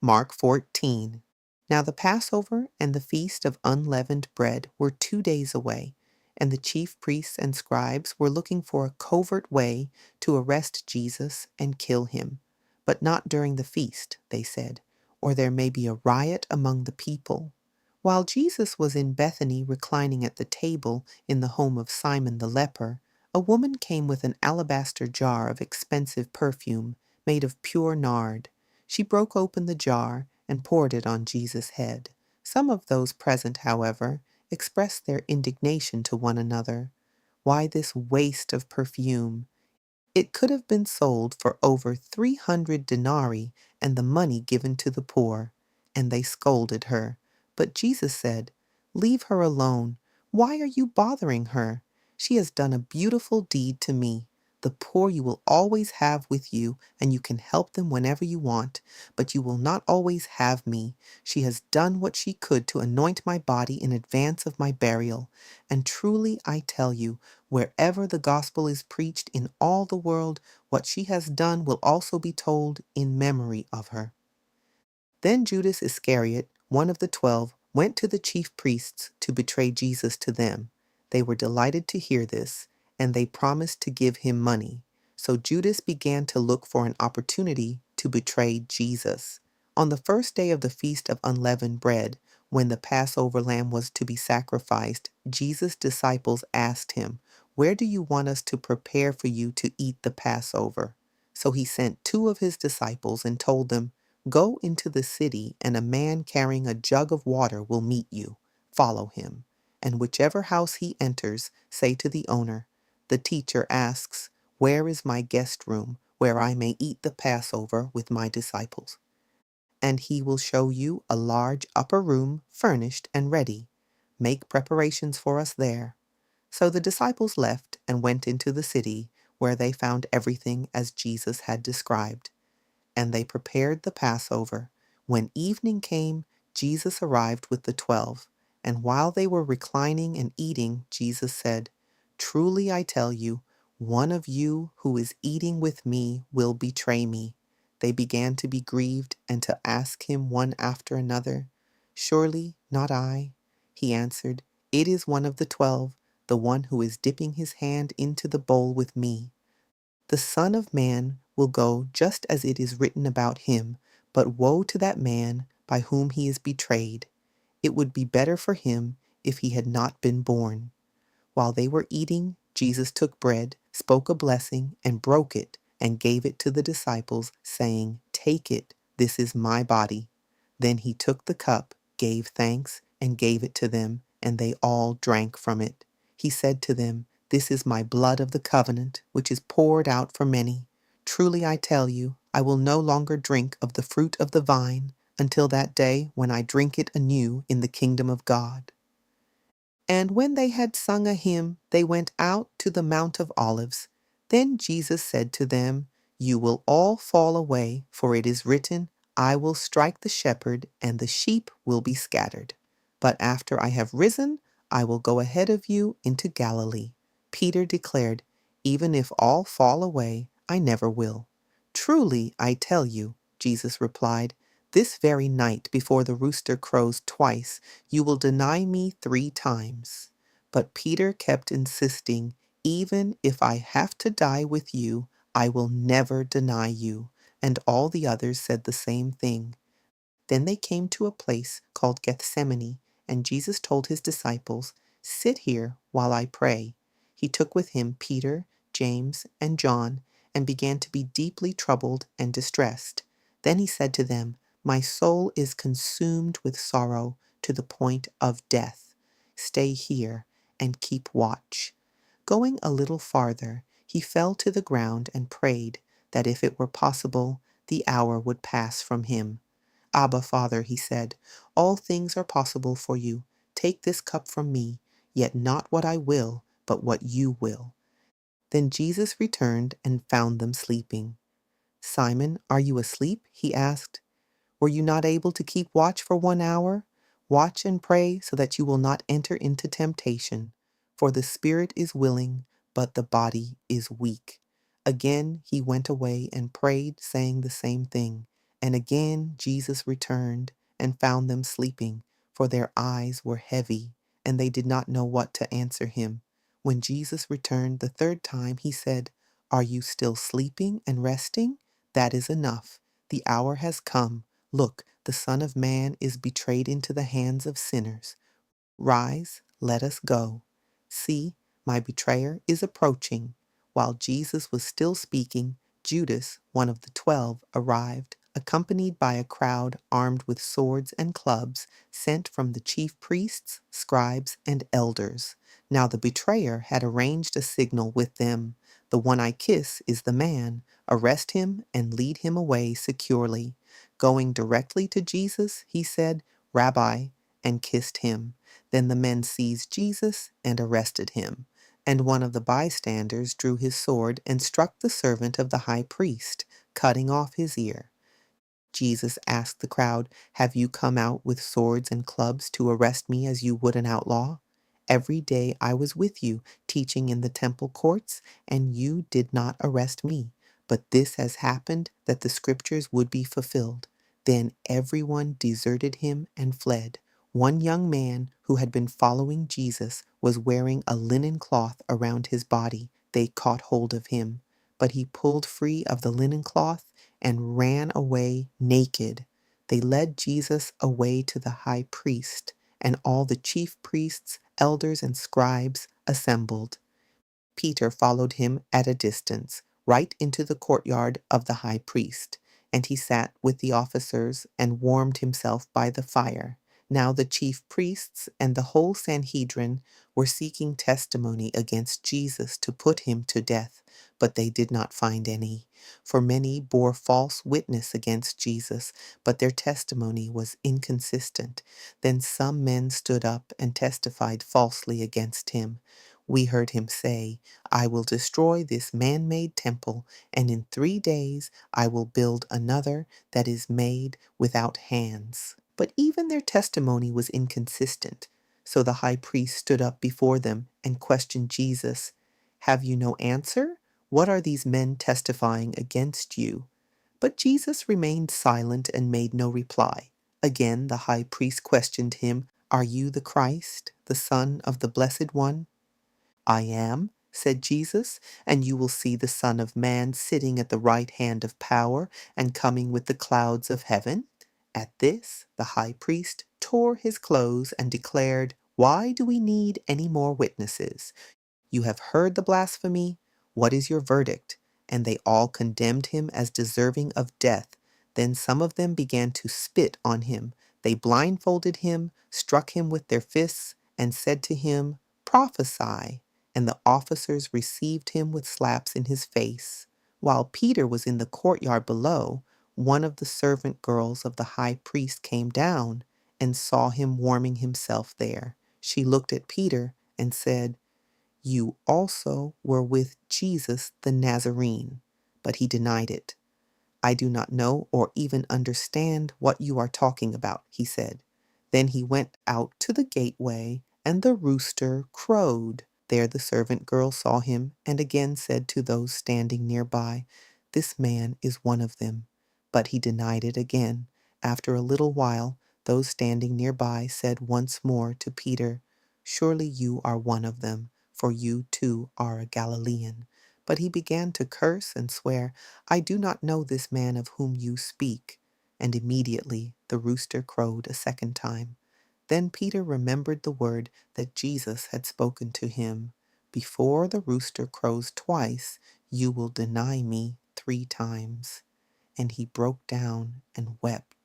Mark 14. Now the Passover and the Feast of Unleavened Bread were 2 days away, and the chief priests and scribes were looking for a covert way to arrest Jesus and kill him. But not during the feast, they said, or there may be a riot among the people. While Jesus was in Bethany reclining at the table in the home of Simon the Leper, a woman came with an alabaster jar of expensive perfume made of pure nard. She broke open the jar and poured it on Jesus' head. Some of those present, however, expressed their indignation to one another. Why this waste of perfume? It could have been sold for over 300 denarii and the money given to the poor. And they scolded her. But Jesus said, "Leave her alone. Why are you bothering her? She has done a beautiful deed to me. The poor you will always have with you, and you can help them whenever you want, but you will not always have me. She has done what she could to anoint my body in advance of my burial. And truly I tell you, wherever the gospel is preached in all the world, what she has done will also be told in memory of her." Then Judas Iscariot, one of the 12, went to the chief priests to betray Jesus to them. They were delighted to hear this, and they promised to give him money. So Judas began to look for an opportunity to betray Jesus. On the first day of the Feast of Unleavened Bread, when the Passover lamb was to be sacrificed, Jesus' disciples asked him, "Where do you want us to prepare for you to eat the Passover?" So he sent 2 of his disciples and told them, "Go into the city, and a man carrying a jug of water will meet you. Follow him. And whichever house he enters, say to the owner, 'The teacher asks, where is my guest room, where I may eat the Passover with my disciples?' And he will show you a large upper room, furnished and ready. Make preparations for us there." So the disciples left and went into the city, where they found everything as Jesus had described. And they prepared the Passover. When evening came, Jesus arrived with the 12. And while they were reclining and eating, Jesus said, "Truly I tell you, one of you who is eating with me will betray me." They began to be grieved and to ask him one after another, "Surely not I?" He answered, "It is one of the 12, the one who is dipping his hand into the bowl with me. The Son of Man will go just as it is written about him, but woe to that man by whom he is betrayed. It would be better for him if he had not been born." While they were eating, Jesus took bread, spoke a blessing, and broke it, and gave it to the disciples, saying, "Take it, this is my body." Then he took the cup, gave thanks, and gave it to them, and they all drank from it. He said to them, "This is my blood of the covenant, which is poured out for many. Truly I tell you, I will no longer drink of the fruit of the vine until that day when I drink it anew in the kingdom of God." And when they had sung a hymn, they went out to the Mount of Olives. Then Jesus said to them, "You will all fall away, for it is written, 'I will strike the shepherd, and the sheep will be scattered.' But after I have risen, I will go ahead of you into Galilee." Peter declared, "Even if all fall away, I never will." "Truly, I tell you," Jesus replied, "this very night before the rooster crows twice, you will deny me 3 times." But Peter kept insisting, "Even if I have to die with you, I will never deny you." And all the others said the same thing. Then they came to a place called Gethsemane, and Jesus told his disciples, "Sit here while I pray." He took with him Peter, James, and John, and began to be deeply troubled and distressed. Then he said to them, "My soul is consumed with sorrow to the point of death. Stay here and keep watch." Going a little farther, he fell to the ground and prayed that if it were possible, the hour would pass from him. "Abba, Father," he said, "all things are possible for you. Take this cup from me, yet not what I will, but what you will." Then Jesus returned and found them sleeping. "Simon, are you asleep?" he asked. "Were you not able to keep watch for 1 hour? Watch and pray so that you will not enter into temptation. For the spirit is willing, but the body is weak." Again he went away and prayed, saying the same thing. And again Jesus returned and found them sleeping, for their eyes were heavy, and they did not know what to answer him. When Jesus returned the third time, he said, "Are you still sleeping and resting? That is enough. The hour has come. Look, the Son of Man is betrayed into the hands of sinners. Rise, let us go. See, my betrayer is approaching." While Jesus was still speaking, Judas, one of the 12, arrived, accompanied by a crowd armed with swords and clubs, sent from the chief priests, scribes, and elders. Now the betrayer had arranged a signal with them. "The one I kiss is the man. Arrest him and lead him away securely." Going directly to Jesus, he said, "Rabbi," and kissed him. Then the men seized Jesus and arrested him. And one of the bystanders drew his sword and struck the servant of the high priest, cutting off his ear. Jesus asked the crowd, "Have you come out with swords and clubs to arrest me as you would an outlaw? Every day I was with you, teaching in the temple courts, and you did not arrest me. But this has happened that the scriptures would be fulfilled." Then everyone deserted him and fled. One young man who had been following Jesus was wearing a linen cloth around his body. They caught hold of him, but he pulled free of the linen cloth and ran away naked. They led Jesus away to the high priest, and all the chief priests, elders, and scribes assembled. Peter followed him at a distance, right into the courtyard of the high priest, and he sat with the officers and warmed himself by the fire. Now the chief priests and the whole Sanhedrin were seeking testimony against Jesus to put him to death, but they did not find any. For many bore false witness against Jesus, but their testimony was inconsistent. Then some men stood up and testified falsely against him. We heard him say, "I will destroy this man-made temple, and in 3 days I will build another that is made without hands." But even their testimony was inconsistent. So the high priest stood up before them and questioned Jesus. "Have you no answer? What are these men testifying against you?" But Jesus remained silent and made no reply. Again the high priest questioned him, "Are you the Christ, the Son of the Blessed One?" "I am," said Jesus, "and you will see the Son of Man sitting at the right hand of power and coming with the clouds of heaven." At this, the high priest tore his clothes and declared, "Why do we need any more witnesses? You have heard the blasphemy. What is your verdict?" And they all condemned him as deserving of death. Then some of them began to spit on him. They blindfolded him, struck him with their fists, and said to him, "Prophesy." And the officers received him with slaps in his face. While Peter was in the courtyard below, one of the servant girls of the high priest came down and saw him warming himself there. She looked at Peter and said, "You also were with Jesus the Nazarene." But he denied it. "I do not know or even understand what you are talking about," he said. Then he went out to the gateway, and the rooster crowed. There the servant girl saw him and again said to those standing nearby, "This man is one of them." But he denied it again. After a little while, those standing nearby said once more to Peter, "Surely you are one of them, for you too are a Galilean." But he began to curse and swear, "I do not know this man of whom you speak." And immediately the rooster crowed a second time. Then Peter remembered the word that Jesus had spoken to him, "Before the rooster crows twice, you will deny me 3 times." And he broke down and wept.